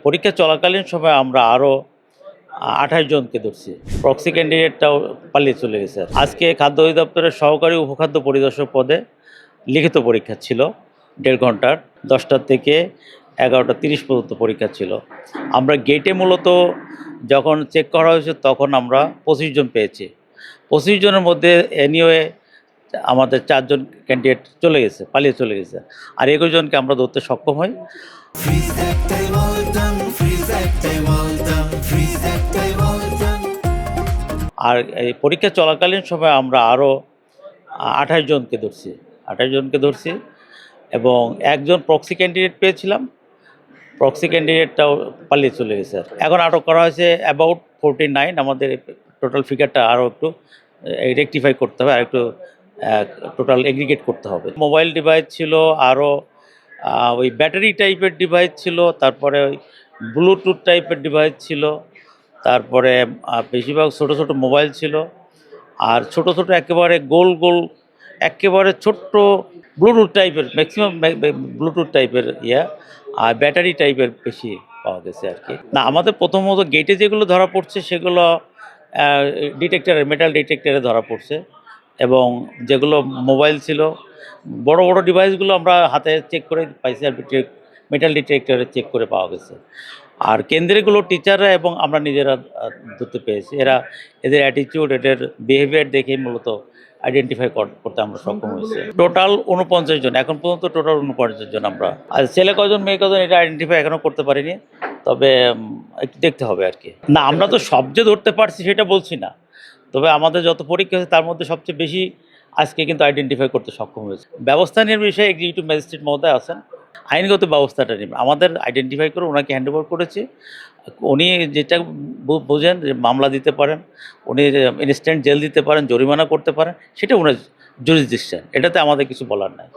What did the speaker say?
পরীক্ষা চলাকালীন সময় আমরা আরও ২৮ জনকে ধরছি। প্রক্সি ক্যান্ডিডেটটাও পালিয়ে চলে গেছে। আজকে খাদ্য অধিদপ্তরের সহকারী উপখাদ্য পরিদর্শক পদে লিখিত পরীক্ষা ছিল ১.৫ ঘন্টার। ১০টা থেকে ১১টা ৩০ পর্যন্ত পরীক্ষা ছিল। আমরা গেটে মূলত যখন চেক করা হয়েছে তখন আমরা ২৫ জন পেয়েছি। ২৫ জনের মধ্যে এনিওয়ে আমাদের ৪ জন ক্যান্ডিডেট চলে গেছে, পালিয়ে চলে গেছে। আর ২১ জনকে আমরা ধরতে সক্ষম হই। আর এই পরীক্ষা চলাকালীন সময় আমরা আরও ২৮ জনকে ধরছি। ২৮ জনকে ধরছি এবং একজন প্রক্সি ক্যান্ডিডেট পেয়েছিলাম। প্রক্সি ক্যান্ডিডেটটাও পালিয়ে চলে গেছে। এখন আটক করা হয়েছে অ্যাবাউট 49। আমাদের টোটাল ফিগারটা আরও একটু রেকটিফাই করতে হবে, আর একটু টোটাল এগ্রিগেট করতে হবে। মোবাইল ডিভাইস ছিল, আরও ওই ব্যাটারি টাইপের ডিভাইস ছিল, তারপরে ওই ব্লুটুথ টাইপের ডিভাইস ছিল, তারপরে বেশিরভাগ ছোটো ছোটো মোবাইল ছিল, আর ছোটো ছোটো একেবারে গোল গোল একেবারে ছোট্ট ব্লুটুথ টাইপের, ম্যাক্সিমাম ব্লুটুথ টাইপের আর ব্যাটারি টাইপের বেশি পাওয়া গেছে আর কি। না, আমাদের প্রথমত গেটে যেগুলো ধরা পড়ছে সেগুলো ডিটেক্টরে, মেটাল ডিটেক্টরে ধরা পড়ছে, এবং যেগুলো মোবাইল ছিল, বড় বড় ডিভাইসগুলো আমরা হাতে চেক করে পাইছি, আর মেটাল ডিটেক্টরে চেক করে পাওয়া গেছে। আর কেন্দ্রগুলো টিচাররা এবং আমরা নিজেরা ধরতে পেরেছি। এদের অ্যাটিটিউড, এদের বিহেভিয়ার দেখেই মূলত আইডেন্টিফাই করতে আমরা সক্ষম হয়েছি। টোটাল ৪৯ জন, এখন পর্যন্ত টোটাল ৪৯ জন আমরা। আর ছেলে কজন মেয়ে কজন এটা আইডেন্টিফাই এখনও করতে পারিনি, তবে একটু দেখতে হবে আর কি। না, আমরা তো সব যে ধরতে পারছি সেটা বলছি না, তবে আমাদের যত পরীক্ষা হয়েছে তার মধ্যে সবচেয়ে বেশি আজকে কিন্তু আইডেন্টিফাই করতে সক্ষম হয়েছে। ব্যবস্থা নেওয়ার বিষয়ে এক্সিকিউটিভ ম্যাজিস্ট্রেট মহোদয় আছেন, আইনগত ব্যবস্থাটা নেবেন। আমাদের আইডেন্টিফাই করে ওনাকে হ্যান্ড ওভার করেছি। উনি যেটা বোঝেন যে মামলা দিতে পারেন, উনি ইনস্ট্যান্ট জেল দিতে পারেন, জরিমানা করতে পারেন, সেটা ওনার জুরিসডিকশন, এটাতে আমাদের কিছু বলার নাই।